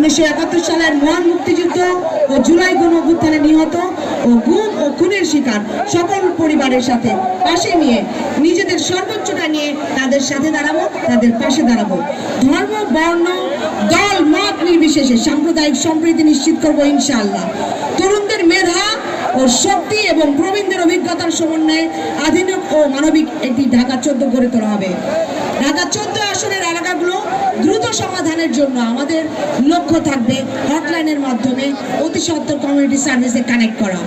1971 সালের মহান মুক্তিযুদ্ধ ও জুলাই গণঅভ্যুত্থানে নিহত ও গুম ও খুনের শিকার সকল পরিবারের সাথে পাশে নিয়ে নিজেদের সর্বোচ্চটা নিয়ে তাদের সাথে দাঁড়াবো, তাদের পাশে দাঁড়াবো। ধর্ম, বর্ণ, দল, মত নির্বিশেষে সাম্প্রদায়িক সম্প্রীতি নিশ্চিত করব ইনশাআল্লাহ। তরুণদের মেধা ও শক্তি এবং প্রবীণদের অভিজ্ঞতার সমন্বয়ে আধুনিক ও মানবিক একটি ঢাকা 14 গড়ে তোলা হবে। ঢাকা 14 আসনের এলাকাগুলো দ্রুত সমাধানের জন্য আমাদের লক্ষ্য থাকবে হটলাইনের মাধ্যমে অতি সত্বর কমিউনিটি সার্ভিসে কানেক্ট করা।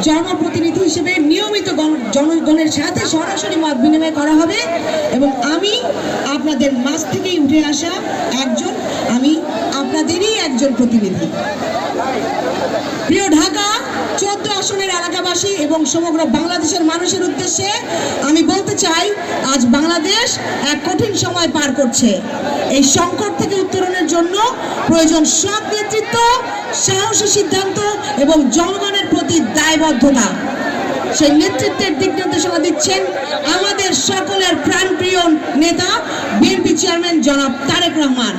জনপ্রতিনিধি হিসেবে নিয়মিত জনগণের সাথে সরাসরি মত বিনিময় করা হবে এবং আমি আপনাদের মাঝ থেকেই উঠে আসা আমি আপনাদেরই একজন প্রতিনিধি। প্রিয় ঢাকা 14 আসনের এলাকাবাসী এবং সমগ্র বাংলাদেশের মানুষের উদ্দেশ্যে আমি বলতে চাই, আজ বাংলাদেশ এক কঠিন সময় পার করছে। এই সংকট থেকে উত্তরণের জন্য প্রয়োজন সৎ নেতৃত্ব, সাহসী সিদ্ধান্ত এবং জনগণের প্রতি দায়বদ্ধতা। সেই নেতৃত্বের দিক নির্দেশনা দিচ্ছেন আমাদের সকলের প্রাণপ্রিয় নেতা বিএনপি চেয়ারম্যান জনাব তারেক রহমান।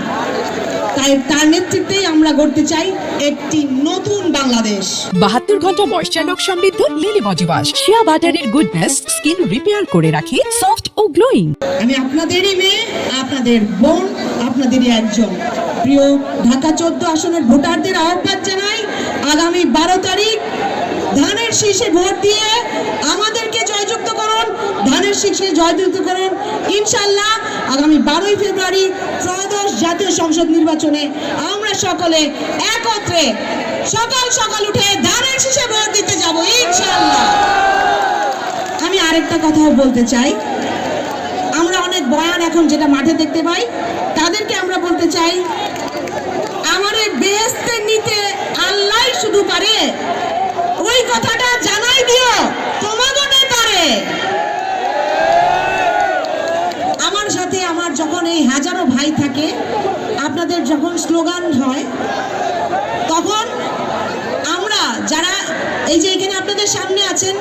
তাই তার নেতৃত্বেই আমরা গড়তে চাই একটি নতুন বাংলাদেশ। 72 ঘন্টা ময়েশ্চার লক সমৃদ্ধ লিলি বডি ওয়াশ, শিয়া বাটারের গুডনেস স্কিন রিপেয়ার করে রাখে সফট ও গ্লোয়িং। আমি আপনাদেরই মেয়ে, আপনাদের বোন, আপনাদেরই একজন। প্রিয় ঢাকা 14 আসনের ভোটারদের আহ্বান জানাই, আগামী 12 তারিখ ধানের শীষে ভোট দিয়ে আমাদেরকে জয়যুক্ত করুন, ধানের শীষে জয়যুক্ত করুন। ইনশাআল্লাহ আগামী 12 ফেব্রুয়ারি ত্রয়োদশ জাতীয় সংসদ নির্বাচনে আমরা সকলে একত্রে সকাল সকাল উঠে ধানের শীষে ভোট দিতে যাব ইনশাআল্লাহ। আমি আরেকটা কথাও বলতে চাই, আমরা অনেক বয়ান এখন যেটা মাঠে দেখতে পাই, তাদেরকে আমরা বলতে চাই, আমারে বেহেশতে নিতে আল্লাহ শুধু পারে, ওই কথাটা জানাই দিও তোমাদের নেতারে। আমার সাথে আমার যখন এই হাজারো ভাই থাকে, আপনাদের যখন স্লোগান হয়, তখন আমরা যারা এই যে এখানে আপনাদের সামনে আছেন,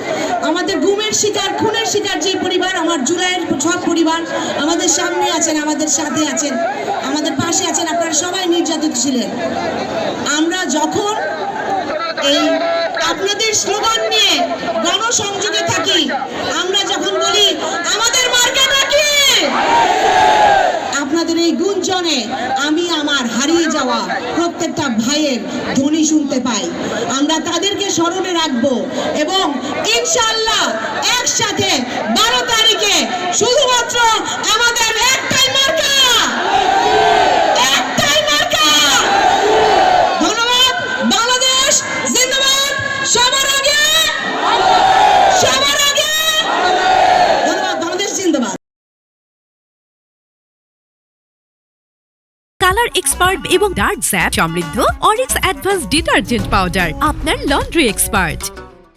আমাদের গুমের শিকার, খুনের শিকার যে পরিবার, আমার জুলাইয়ের সব পরিবার আমাদের সামনে আছেন, আমাদের সাথে আছেন, আমাদের পাশে আছেন। আপনারা সবাই নির্যাতিত ছিলেন। আমরা যখন এই আপনাদের স্লোগান নিয়ে গণসংযোগে থাকি, আমরা যখন বলি আমাদের মার্কাটা কি, আপনাদের এই গুঞ্জনে আমি আমার হারিয়ে যাওয়া প্রত্যেকটা ভাইয়ের ধ্বনি শুনতে পাই। আমরা তাদেরকে স্মরণে রাখবো এবং ইনশাআল্লাহ একসাথে 12 তারিখে শুধুমাত্র আমাদের একটাই মার্কা, একটাই মার্কা। ধন্যবাদ। বাংলাদেশ জিন্দাবাদ। সবার আগে, সবার আগে ধন্যবাদ। বাংলাদেশ জিন্দাবাদ। কালার এক্সপার্ট এবং ডার্ক স্যাপ সমৃদ্ধ অরিক্স অ্যাডভান্স ডিটারজেন্ট পাউডার, আপনার লন্ড্রি এক্সপার্ট।